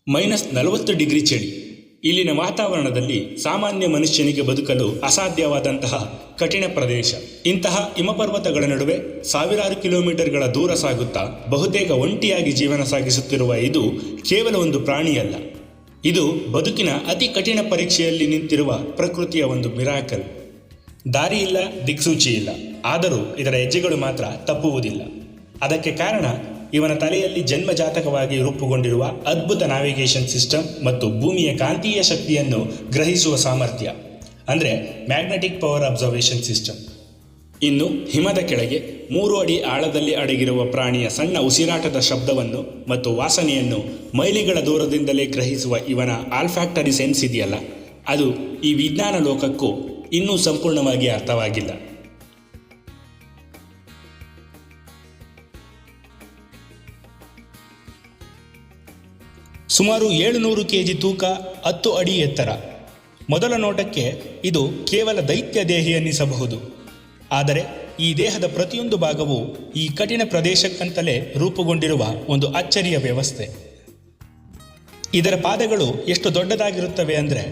-40 degree ಚಳಿ. ಇಲ್ಲಿನ ವಾತಾವರಣದಲ್ಲಿ ಸಾಮಾನ್ಯ ಮನುಷ್ಯನಿಗೆ ಬದುಕಲು ಅಸಾಧ್ಯವಾದಂತಹ ಕಠಿಣ ಪ್ರದೇಶ. ಇಂತಹ ಹಿಮಪರ್ವತಗಳ ನಡುವೆ ಸಾವಿರಾರು ಕಿಲೋಮೀಟರ್ಗಳ ದೂರ ಸಾಗುತ್ತಾ ಬಹುತೇಕ ಒಂಟಿಯಾಗಿ ಜೀವನ ಸಾಗಿಸುತ್ತಿರುವ ಇದು ಕೇವಲ ಒಂದು ಪ್ರಾಣಿಯಲ್ಲ. ಇದು ಬದುಕಿನ ಅತಿ ಕಠಿಣ ಪರೀಕ್ಷೆಯಲ್ಲಿ ನಿಂತಿರುವ ಪ್ರಕೃತಿಯ ಒಂದು ಮಿರಾಕಲ್. ದಾರಿ ಇಲ್ಲ, ದಿಕ್ಸೂಚಿ ಇಲ್ಲ, ಆದರೂ ಇದರ ಹೆಜ್ಜೆಗಳು ಮಾತ್ರ ತಪ್ಪುವುದಿಲ್ಲ. ಅದಕ್ಕೆ ಕಾರಣ ಇವನ ತಲೆಯಲ್ಲಿ ಜನ್ಮಜಾತಕವಾಗಿ ರೂಪುಗೊಂಡಿರುವ ಅದ್ಭುತ ನ್ಯಾವಿಗೇಷನ್ ಸಿಸ್ಟಮ್ ಮತ್ತು ಭೂಮಿಯ ಕಾಂತೀಯ ಶಕ್ತಿಯನ್ನು ಗ್ರಹಿಸುವ ಸಾಮರ್ಥ್ಯ, ಅಂದರೆ ಮ್ಯಾಗ್ನೆಟಿಕ್ ಪವರ್ ಅಬ್ಸರ್ವೇಷನ್ ಸಿಸ್ಟಮ್. ಇನ್ನು ಹಿಮದ ಕೆಳಗೆ 3 ಅಡಿ ಆಳದಲ್ಲಿ ಅಡಗಿರುವ ಪ್ರಾಣಿಯ ಸಣ್ಣ ಉಸಿರಾಟದ ಶಬ್ದವನ್ನು ಮತ್ತು ವಾಸನೆಯನ್ನು ಮೈಲಿಗಳ ದೂರದಿಂದಲೇ ಗ್ರಹಿಸುವ ಇವನ ಆಲ್ಫ್ಯಾಕ್ಟರಿ ಸೆನ್ಸ್ ಇದೆಯಲ್ಲ, ಅದು ಈ ವಿಜ್ಞಾನ ಲೋಕಕ್ಕೂ ಇನ್ನೂ ಸಂಪೂರ್ಣವಾಗಿ ಅರ್ಥವಾಗಿಲ್ಲ. ಸುಮಾರು 700 kg ತೂಕ, 10 ಅಡಿ ಎತ್ತರ. ಮೊದಲ ನೋಟಕ್ಕೆ ಇದು ಕೇವಲ ದೈತ್ಯ ದೇಹಿ ಅನ್ನಿಸಬಹುದು. ಆದರೆ ಈ ದೇಹದ ಪ್ರತಿಯೊಂದು ಭಾಗವೂ ಈ ಕಠಿಣ ಪ್ರದೇಶಕ್ಕಂತಲೇ ರೂಪುಗೊಂಡಿರುವ ಒಂದು ಅಚ್ಚರಿಯ ವ್ಯವಸ್ಥೆ. ಇದರ ಪಾದಗಳು ಎಷ್ಟು ದೊಡ್ಡದಾಗಿರುತ್ತವೆ ಅಂದರೆ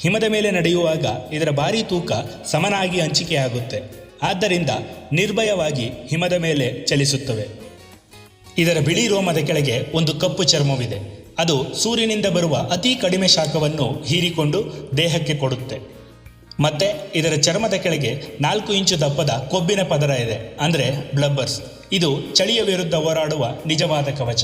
ಹಿಮದ ಮೇಲೆ ನಡೆಯುವಾಗ ಇದರ ಭಾರೀ ತೂಕ ಸಮನಾಗಿ ಹಂಚಿಕೆಯಾಗುತ್ತೆ. ಆದ್ದರಿಂದ ನಿರ್ಭಯವಾಗಿ ಹಿಮದ ಮೇಲೆ ಚಲಿಸುತ್ತವೆ. ಇದರ ಬಿಳಿ ರೋಮದ ಕೆಳಗೆ ಒಂದು ಕಪ್ಪು ಚರ್ಮವಿದೆ. ಅದು ಸೂರ್ಯನಿಂದ ಬರುವ ಅತಿ ಕಡಿಮೆ ಶಾಖವನ್ನು ಹೀರಿಕೊಂಡು ದೇಹಕ್ಕೆ ಕೊಡುತ್ತೆ. ಮತ್ತೆ ಇದರ ಚರ್ಮದ ಕೆಳಗೆ 4 ಇಂಚು ದಪ್ಪದ ಕೊಬ್ಬಿನ ಪದರ ಇದೆ, ಅಂದರೆ ಬ್ಲಬ್ಬರ್ಸ್. ಇದು ಚಳಿಯ ವಿರುದ್ಧ ಹೋರಾಡುವ ನಿಜವಾದ ಕವಚ.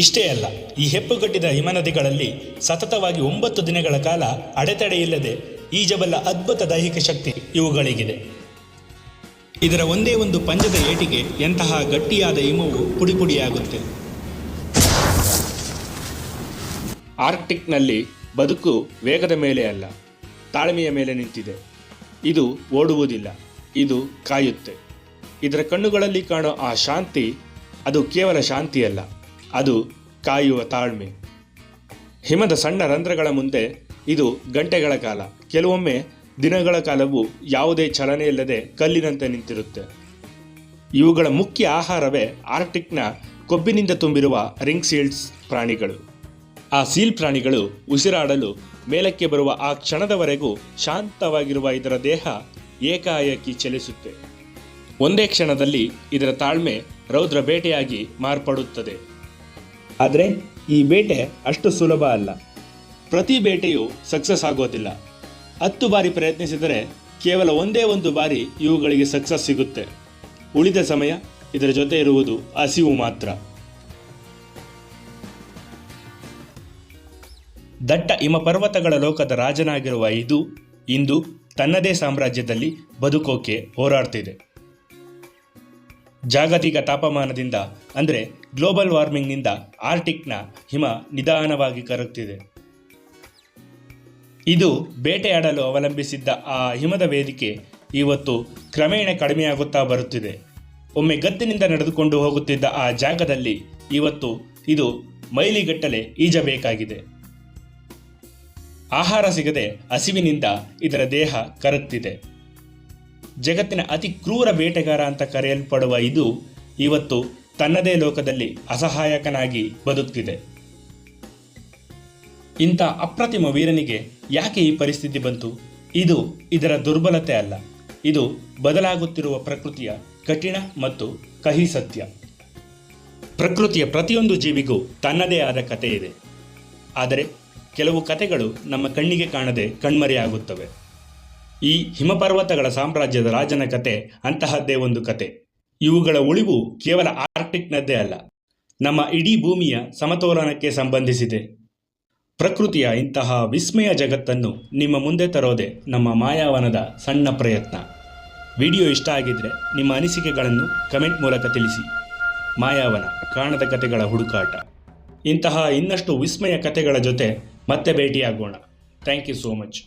ಇಷ್ಟೇ ಅಲ್ಲ, ಈ ಹೆಪ್ಪುಗಟ್ಟಿದ ಹಿಮನದಿಗಳಲ್ಲಿ ಸತತವಾಗಿ 9 ದಿನಗಳ ಕಾಲ ಅಡೆತಡೆಯಿಲ್ಲದೆ ಈಜಬಲ್ಲ ಅದ್ಭುತ ದೈಹಿಕ ಶಕ್ತಿ ಇವುಗಳಿಗಿದೆ. ಇದರ ಒಂದೇ ಒಂದು ಪಂಜದ ಏಟಿಗೆ ಎಂತಹ ಗಟ್ಟಿಯಾದ ಹಿಮವು ಪುಡಿಪುಡಿಯಾಗುತ್ತೆ. ಆರ್ಕ್ಟಿಕ್ನಲ್ಲಿ ಬದುಕು ವೇಗದ ಮೇಲೆ ಅಲ್ಲ, ತಾಳ್ಮೆಯ ಮೇಲೆ ನಿಂತಿದೆ. ಇದು ಓಡುವುದಿಲ್ಲ, ಇದು ಕಾಯುತ್ತೆ. ಇದರ ಕಣ್ಣುಗಳಲ್ಲಿ ಕಾಣೋ ಆ ಶಾಂತಿ, ಅದು ಕೇವಲ ಶಾಂತಿಯಲ್ಲ, ಅದು ಕಾಯುವ ತಾಳ್ಮೆ. ಹಿಮದ ಸಣ್ಣ ರಂಧ್ರಗಳ ಮುಂದೆ ಇದು ಗಂಟೆಗಳ ಕಾಲ, ಕೆಲವೊಮ್ಮೆ ದಿನಗಳ ಕಾಲವೂ ಯಾವುದೇ ಚಲನೆ ಇಲ್ಲದೆ ಕಲ್ಲಿನಂತೆ ನಿಂತಿರುತ್ತೆ. ಇವುಗಳ ಮುಖ್ಯ ಆಹಾರವೇ ಆರ್ಕ್ಟಿಕ್ನ ಕೊಬ್ಬಿನಿಂದ ತುಂಬಿರುವ ರಿಂಗ್ ಸೀಲ್ಸ್ ಪ್ರಾಣಿಗಳು. ಆ ಸೀಲ್ ಪ್ರಾಣಿಗಳು ಉಸಿರಾಡಲು ಮೇಲಕ್ಕೆ ಬರುವ ಆ ಕ್ಷಣದವರೆಗೂ ಶಾಂತವಾಗಿರುವ ಇದರ ದೇಹ ಏಕಾಏಕಿ ಚಲಿಸುತ್ತೆ. ಒಂದೇ ಕ್ಷಣದಲ್ಲಿ ಇದರ ತಾಳ್ಮೆ ರೌದ್ರ ಬೇಟೆಯಾಗಿ ಮಾರ್ಪಡುತ್ತದೆ. ಆದರೆ ಈ ಬೇಟೆ ಅಷ್ಟು ಸುಲಭ ಅಲ್ಲ. ಪ್ರತಿ ಬೇಟೆಯೂ ಸಕ್ಸಸ್ ಆಗೋದಿಲ್ಲ. 10 ಬಾರಿ ಪ್ರಯತ್ನಿಸಿದರೆ ಕೇವಲ ಒಂದೇ ಒಂದು ಬಾರಿ ಇವುಗಳಿಗೆ ಸಕ್ಸಸ್ ಸಿಗುತ್ತೆ. ಉಳಿದ ಸಮಯ ಇದರ ಜೊತೆ ಇರುವುದು ಹಸಿವು ಮಾತ್ರ. ದಟ್ಟ ಹಿಮಪರ್ವತಗಳ ಲೋಕದ ರಾಜನಾಗಿರುವ ಇದು ಇಂದು ತನ್ನದೇ ಸಾಮ್ರಾಜ್ಯದಲ್ಲಿ ಬದುಕೋಕೆ ಹೋರಾಡ್ತಿದೆ. ಜಾಗತಿಕ ತಾಪಮಾನದಿಂದ, ಅಂದರೆ ಗ್ಲೋಬಲ್ ವಾರ್ಮಿಂಗ್ನಿಂದ ಆರ್ಕ್ಟಿಕ್ನ ಹಿಮ ನಿಧಾನವಾಗಿ ಕರಗ್ತಿದೆ. ಇದು ಬೇಟೆಯಾಡಲು ಅವಲಂಬಿಸಿದ್ದ ಆ ಹಿಮದ ವೇದಿಕೆ ಇವತ್ತು ಕ್ರಮೇಣ ಕಡಿಮೆಯಾಗುತ್ತಾ ಬರುತ್ತಿದೆ. ಒಮ್ಮೆ ಗದ್ದಿನಿಂದ ನಡೆದುಕೊಂಡು ಹೋಗುತ್ತಿದ್ದ ಆ ಜಾಗದಲ್ಲಿ ಇವತ್ತು ಇದು ಮೈಲಿಗಟ್ಟಲೆ ಈಜಬೇಕಾಗಿದೆ. ಆಹಾರ ಸಿಗದೆ ಹಸಿವಿನಿಂದ ಇದರ ದೇಹ ಕರಗ್ತಿದೆ. ಜಗತ್ತಿನ ಅತಿ ಕ್ರೂರ ಬೇಟೆಗಾರ ಅಂತ ಕರೆಯಲ್ಪಡುವ ಇದು ಇವತ್ತು ತನ್ನದೇ ಲೋಕದಲ್ಲಿ ಅಸಹಾಯಕನಾಗಿ ಬದುಕ್ತಿದೆ. ಇಂಥ ಅಪ್ರತಿಮ ವೀರನಿಗೆ ಯಾಕೆ ಈ ಪರಿಸ್ಥಿತಿ ಬಂತು? ಇದು ಇದರ ದುರ್ಬಲತೆ ಅಲ್ಲ, ಇದು ಬದಲಾಗುತ್ತಿರುವ ಪ್ರಕೃತಿಯ ಕಠಿಣ ಮತ್ತು ಕಹಿ ಸತ್ಯ. ಪ್ರಕೃತಿಯ ಪ್ರತಿಯೊಂದು ಜೀವಿಗೂ ತನ್ನದೇ ಆದ ಕತೆ ಇದೆ. ಆದರೆ ಕೆಲವು ಕತೆಗಳು ನಮ್ಮ ಕಣ್ಣಿಗೆ ಕಾಣದೆ ಕಣ್ಮರೆಯಾಗುತ್ತವೆ. ಈ ಹಿಮಪರ್ವತಗಳ ಸಾಮ್ರಾಜ್ಯದ ರಾಜನ ಕತೆ ಅಂತಹದ್ದೇ ಒಂದು ಕತೆ. ಇವುಗಳ ಉಳಿವು ಕೇವಲ ಆರ್ಕ್ಟಿಕ್ನದ್ದೇ ಅಲ್ಲ, ನಮ್ಮ ಇಡೀ ಭೂಮಿಯ ಸಮತೋಲನಕ್ಕೆ ಸಂಬಂಧಿಸಿದೆ. ಪ್ರಕೃತಿಯ ಇಂತಹ ವಿಸ್ಮಯ ಜಗತ್ತನ್ನು ನಿಮ್ಮ ಮುಂದೆ ತರೋದೆ ನಮ್ಮ ಮಾಯಾವನದ ಸಣ್ಣ ಪ್ರಯತ್ನ. ವಿಡಿಯೋ ಇಷ್ಟ ಆಗಿದ್ರೆ ನಿಮ್ಮ ಅನಿಸಿಕೆಗಳನ್ನು ಕಮೆಂಟ್ ಮೂಲಕ ತಿಳಿಸಿ. ಮಾಯಾವನ, ಕಾಣದ ಕತೆಗಳ ಹುಡುಕಾಟ. ಇಂತಹ ಇನ್ನಷ್ಟು ವಿಸ್ಮಯ ಕತೆಗಳ ಜೊತೆ ಮತ್ತೆ ಭೇಟಿಯಾಗೋಣ. Thank you so much.